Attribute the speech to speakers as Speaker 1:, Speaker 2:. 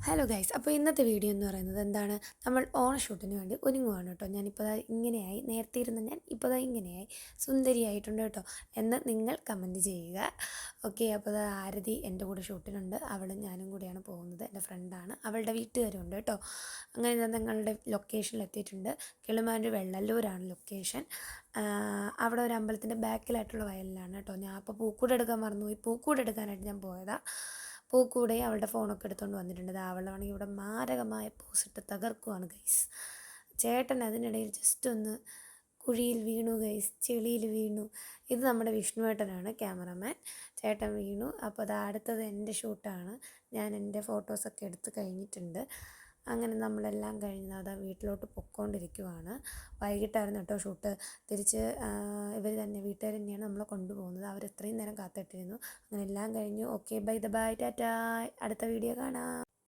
Speaker 1: Hello guys, അപ്പോൾ ഇന്നത്തെ video എന്ന് പറയുന്നത് എന്താണ്, നമ്മൾ ഓണഷൂട്ടിന് വേണ്ടി ഒരുങ്ങുവാണ് കേട്ടോ. ഞാനിപ്പോൾ ഇങ്ങനെയായി, നേരത്തെ ഇരുന്ന് ഞാൻ ഇപ്പോൾ ഇങ്ങനെയായി സുന്ദരിയായിട്ടുണ്ട് കേട്ടോ എന്ന് നിങ്ങൾ കമൻറ്റ് ചെയ്യുക. ഓക്കെ, അപ്പോൾ ആരതി എൻ്റെ കൂടെ ഷൂട്ടിനുണ്ട്. അവളും ഞാനും കൂടിയാണ് പോകുന്നത്. എൻ്റെ ഫ്രണ്ടാണ്, അവളുടെ വീട്ടുകാരും ഉണ്ട് കേട്ടോ. അങ്ങനെ ഞാൻ ഞങ്ങളുടെ ലൊക്കേഷനിൽ എത്തിയിട്ടുണ്ട്. കിളിമാനൂർ വെള്ളല്ലൂരാണ് ലൊക്കേഷൻ. അവിടെ ഒരു അമ്പലത്തിൻ്റെ ബാക്കിലായിട്ടുള്ള വയലിലാണ് കേട്ടോ. ഞാൻ അപ്പോൾ പൂക്കൂട് എടുക്കാൻ മറന്നുപോയി. പൂക്കൂട് എടുക്കാനായിട്ട് ഞാൻ പോയതാണ്. പൂക്കൂടെ അവളുടെ ഫോണൊക്കെ എടുത്തുകൊണ്ട് വന്നിട്ടുണ്ട്. അവളാണെങ്കിൽ ഇവിടെ മാരകമായ പോസിട്ട് തകർക്കുവാണ് ഗൈസ്. ചേട്ടൻ അതിനിടയിൽ ജസ്റ്റ് ഒന്ന് കുഴിയിൽ വീണു ഗൈസ്, ചെളിയിൽ വീണു. ഇത് നമ്മുടെ വിഷ്ണുവേട്ടനാണ് ക്യാമറമാൻ. ചേട്ടൻ വീണു. അപ്പോൾ അത് അടുത്തത് എൻ്റെ ഷൂട്ടാണ്. ഞാൻ എൻ്റെ ഫോട്ടോസൊക്കെ എടുത്ത് കഴിഞ്ഞിട്ടുണ്ട്. അങ്ങനെ നമ്മളെല്ലാം കഴിഞ്ഞ് അതാ വീട്ടിലോട്ട് പൊയ്ക്കൊണ്ടിരിക്കുവാണ്. വൈകിട്ടായിരുന്നു കേട്ടോ ഷൂട്ട്. തിരിച്ച് ഇവർ തന്നെ, വീട്ടുകാർ തന്നെയാണ് നമ്മളെ കൊണ്ടുപോകുന്നത്. അവർ എത്രയും നേരം കാത്തിട്ടിരുന്നു. അങ്ങനെ എല്ലാം കഴിഞ്ഞു. Okay, bye tata. അടുത്ത വീഡിയോ കാണാം.